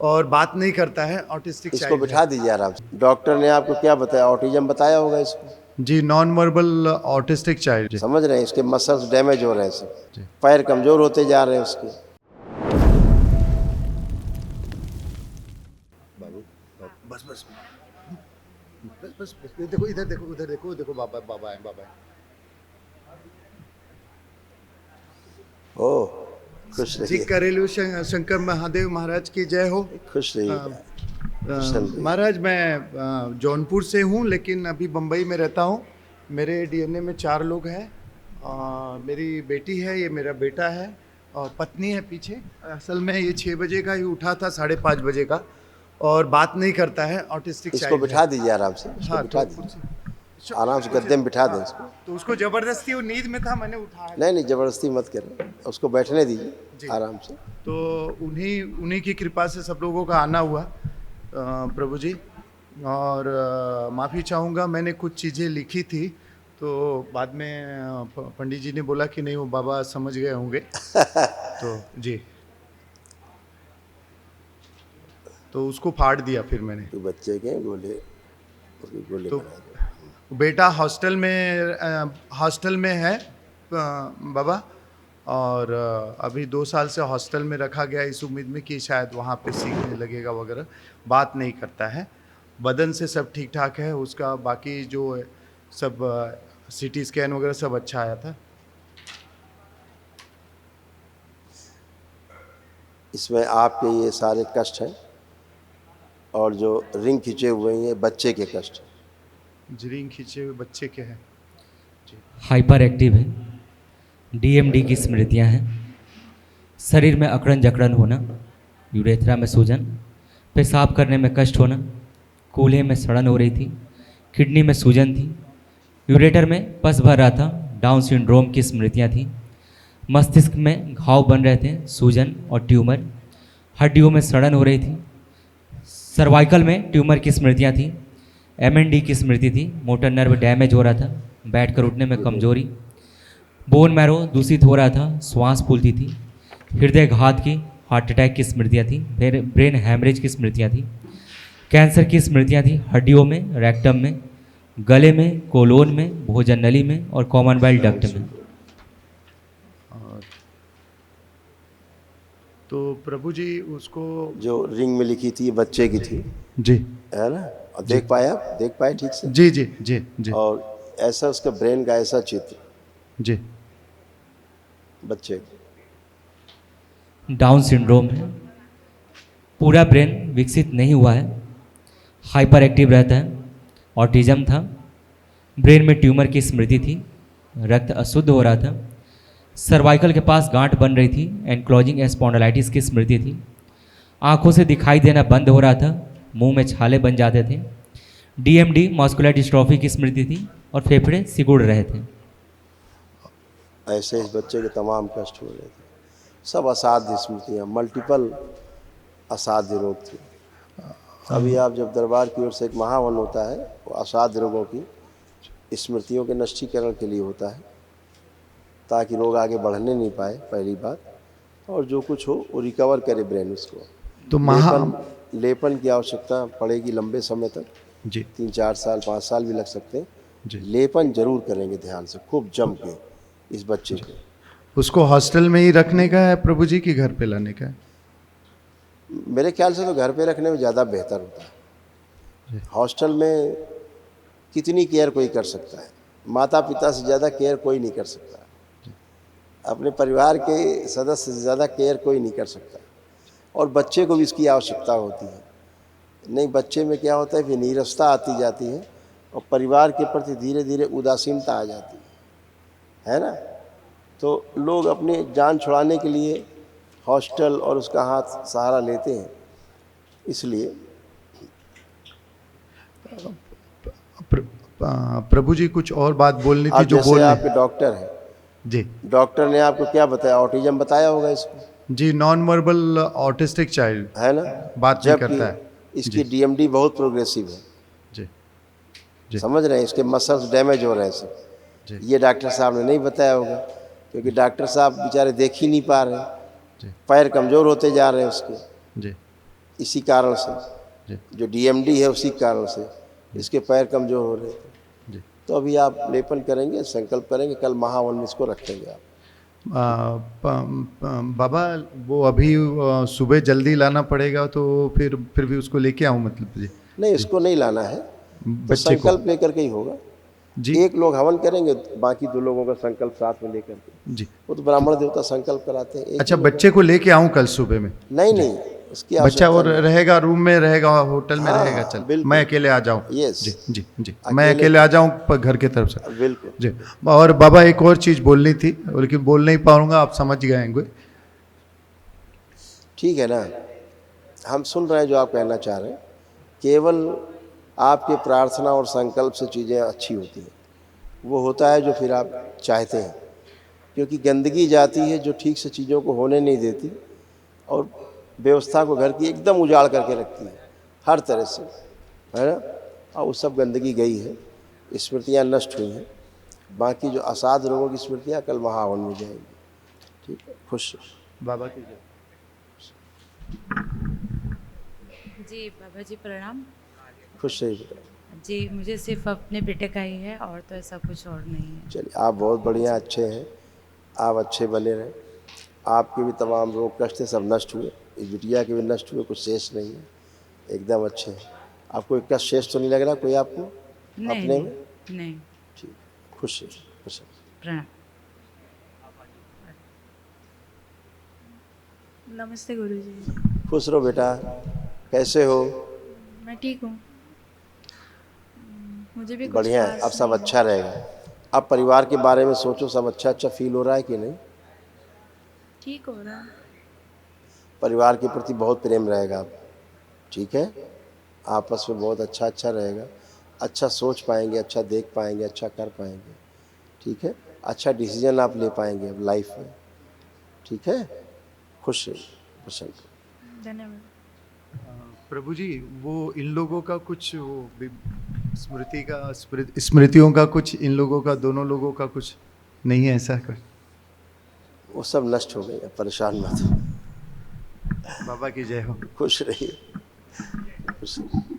और बात नहीं करता है, ऑटिस्टिक इसको चाइल्ड बिठा है। दीजिए आराम से। डॉक्टर ने आपको क्या बताया? ऑटिज्म बताया होगा इसको। जी, नॉन वर्बल ऑटिस्टिक चाइल्ड। जी समझ रहे हैं? इसके मसल्स डैमेज हो रहे हैं सब, जी। पैर कमजोर होते जा रहे हैं उसके। बाबू बस बस बस बस बस, देखो इधर देखो, उधर देखो, देखो बाबा, बाबा है, बाबा है। ओह, खुश जी, रहिए, करेलू शंकर महादेव महाराज की जय हो। खुश अ, रहिए, प्रसन्न रहिए। महाराज, मैं जौनपुर से हूँ, लेकिन अभी बम्बई में रहता हूँ। मेरे डीएनए में 4 लोग हैं। मेरी बेटी है, ये मेरा बेटा है, और पत्नी है पीछे। असल में ये 6 बजे का ही उठा था, 5:30 बजे का, और बात नहीं करता है, ऑटिस्टिक इसको चाइल्ड है। बिठा दीजिए आराम से, इसको हाँ, बिठा तो दीजिए आराम से, गद्दे में बिठा दें इसको। तो उसको जबरदस्ती, वो नींद में था, मैंने उठाया। नहीं नहीं, जबरदस्ती मत करें, उसको बैठने दीजिए जी। आराम से। तो उन्हीं उन्हीं की कृपा से सब लोगों का आना हुआ, प्रभु जी। और माफ़ी चाहूँगा, मैंने कुछ चीज़ें लिखी थी, तो बाद में पंडित जी ने बोला कि नहीं, वो बाबा समझ गए होंगे। तो जी, तो उसको फाड़ दिया फिर मैंने। तो बच्चे के गोले, उसके गोले तो बना दो। बेटा हॉस्टल में है, बाबा। और अभी 2 साल से हॉस्टल में रखा गया, इस उम्मीद में कि शायद वहाँ पे सीखने लगेगा वगैरह। बात नहीं करता है, बदन से सब ठीक ठाक है उसका, बाकी जो है, सब सीटी स्कैन वगैरह सब अच्छा आया था। इसमें आपके ये सारे कष्ट हैं, और जो रिंग खींचे हुए हैं ये बच्चे के कष्ट हैं। जरीन खींचे हुए बच्चे के हैं। हाइपर एक्टिव है, डीएमडी की स्मृतियां हैं, शरीर में अकड़न जकड़न होना, यूरेथ्रा में सूजन, पेशाब करने में कष्ट होना, कूल्हे में सड़न हो रही थी, किडनी में सूजन थी, यूरेटर में पस भर रहा था, डाउन सिंड्रोम की स्मृतियां थी, मस्तिष्क में घाव बन रहे थे, सूजन और ट्यूमर, हड्डियों में सड़न हो रही थी, सर्वाइकल में ट्यूमर की स्मृतियां थी, एमएनडी की स्मृति थी, मोटर नर्व डैमेज हो रहा था, बैठकर उठने में कमजोरी, बोन मैरो दूषित हो रहा था, श्वास फूलती थी, हृदय घात की, हार्ट अटैक की स्मृतियाँ थी, फिर ब्रेन हैमरेज की स्मृतियाँ थी, कैंसर की स्मृतियाँ थी, हड्डियों में, रेक्टम में, गले में, कोलोन में, भोजन नली में और कॉमन बाइल डक्ट में। और तो प्रभु जी, उसको जो रिंग में लिखी थी ये बच्चे की थी, जी है ना? और देख पाए, आप देख पाए ठीक से? जी जी जी जी और ऐसा उसका ब्रेन का ऐसा चित्र जी। बच्चे का। डाउन सिंड्रोम है, पूरा ब्रेन विकसित नहीं हुआ है, हाइपर एक्टिव रहता है, ऑटिज्म था, ब्रेन में ट्यूमर की स्मृति थी, रक्त अशुद्ध हो रहा था, सर्वाइकल के पास गांठ बन रही थी, एनक्लोजिंग स्पॉन्डिलाइटिस की स्मृति थी, आंखों से दिखाई देना बंद हो रहा था, मुंह में छाले बन जाते थे, डीएमडी मस्कुलर डिस्ट्रॉफी की स्मृति थी और फेफड़े सिकुड़ रहे थे। ऐसे इस बच्चे के तमाम कष्ट हो रहे थे, सब असाध्य स्मृतियाँ, मल्टीपल असाध्य रोग थे। अभी आप जब दरबार की ओर से एक महावन होता है, वो असाध्य रोगों की स्मृतियों के नष्टीकरण के लिए होता है, ताकि लोग आगे बढ़ने नहीं पाए, पहली बात, और जो कुछ हो वो रिकवर करे ब्रेन उसको। तो लेपन की आवश्यकता पड़ेगी लंबे समय तक, जी 3-4 साल 5 साल भी लग सकते हैं। जी। लेपन जरूर करेंगे ध्यान से, खूब जम के इस बच्चे को। उसको हॉस्टल में ही रखने का है प्रभु जी, की घर पे लाने का है? मेरे ख्याल से तो घर पे रखने में ज़्यादा बेहतर होता है। हॉस्टल में कितनी केयर कोई कर सकता है? माता पिता से ज़्यादा केयर कोई नहीं कर सकता, अपने परिवार के सदस्य से ज़्यादा केयर कोई नहीं कर सकता, और बच्चे को भी इसकी आवश्यकता होती है। नहीं, बच्चे में क्या होता है कि नीरसता आती जाती है, और परिवार के प्रति धीरे धीरे उदासीनता आ जाती है ना? तो लोग अपनी जान छुड़ाने के लिए हॉस्टल और उसका हाथ सहारा लेते हैं। इसलिए प्रभु जी, कुछ और बात बोलनी थी आप जो जैसे आपके डॉक्टर हैं, जी डॉक्टर ने आपको क्या बताया? ऑटिज्म बताया होगा इसको, जी, नॉन वर्बल ऑटिस्टिक चाइल्ड, है ना? बात नहीं करता है। जबकि इसकी डीएमडी बहुत प्रोग्रेसिव है। जी जी समझ रहे हैं? इसके मसल्स डैमेज हो रहे हैं सब। जी ये डॉक्टर साहब ने नहीं बताया होगा, क्योंकि डॉक्टर साहब बेचारे देख ही नहीं पा रहे, जी पैर कमज़ोर होते जा रहे हैं उसके। जी इसी कारण से जी जो डीएमडी है उसी कारण से इसके पैर कमज़ोर हो रहे थे। जी तो अभी आप लेपन करेंगे, संकल्प करेंगे, कल महावन में इसको रखेंगे आप। बाबा वो अभी सुबह जल्दी लाना पड़ेगा तो फिर भी उसको लेके आऊँ मतलब जी नहीं, इसको नहीं लाना है, तो बच्चे को संकल्प लेकर के ही होगा। जी एक लोग हवन करेंगे, बाकी 2 लोगों का संकल्प साथ में लेकर के। जी वो तो ब्राह्मण देवता संकल्प कराते हैं। एक अच्छा ही बच्चे को लेके आऊँ कल सुबह में लोग- नहीं नहीं, उसकी बच्चा आवश्यकता और नहीं। रहेगा रूम में रहेगा होटल में हाँ, रहेगा चल बिल्कुल। मैं अकेले आ जाऊँ Yes. जी जी जी मैं अकेले- अकेले आ जाऊँ घर की तरफ से बिल्कुल। जी। और बाबा एक और चीज़ बोलनी थी लेकिन बोल नहीं पाऊंगा आप समझ गए होंगे ठीक है ना, हम सुन रहे हैं जो आप कहना चाह रहे हैं। केवल आपके प्रार्थना और संकल्प से चीज़ें अच्छी होती हैं। वो होता है जो फिर आप चाहते हैं, क्योंकि गंदगी जाती है जो ठीक से चीज़ों को होने नहीं देती और व्यवस्था को घर की एकदम उजाड़ करके रखती है हर तरह से, है ना। और वो सब गंदगी गई है, स्मृतियाँ नष्ट हुई हैं। बाकी जो असाध लोगों की स्मृतियाँ कल महावन में जाएंगी। ठीक है, खुश बाबा की जय। जी बाबा जी प्रणाम। खुश रहिए बेटा। जी मुझे सिर्फ अपने बेटे का ही है और तो ऐसा कुछ और नहीं है। चलिए, आप बहुत बढ़िया अच्छे हैं, आप अच्छे बने रहें। आपके भी तमाम रोग कष्ट थे सब नष्ट हुए, इस बिटिया के भी नष्ट हुए, कुछ शेष नहीं है, एकदम अच्छे हैं। आपको एक कष्ट शेष तो नहीं लग रहा कोई आपको नहीं अपने नहीं, में? नहीं। ठीक, खुश है, खुश है। प्रणाम। नमस्ते गुरुजी। खुश रहो बेटा, कैसे हो? मैं ठीक हूँ। मुझे भी कुछ बढ़िया है, खास अब सब नहीं अच्छा रहेगा। अब परिवार के बारे में सोचो, सब अच्छा अच्छा फील हो रहा है कि नहीं? ठीक हो रहा। परिवार के प्रति बहुत प्रेम रहेगा अब, ठीक है। आपस में बहुत अच्छा अच्छा रहेगा, अच्छा सोच पाएंगे, अच्छा देख पाएंगे, अच्छा कर पाएंगे, ठीक है। अच्छा डिसीजन आप ले पाएंगे अब लाइफ में, ठीक है। खुश रहिए, प्रसन्न रहिए। धन्यवाद। प्रभु जी वो इन लोगों का कुछ स्मृतियों का कुछ इन लोगों का दोनों लोगों का कुछ नहीं है ऐसा कुछ वो सब नष्ट हो गई, अब परेशान मत हो। बाबा की जय हो। खुश रहिए, खुश रहिए।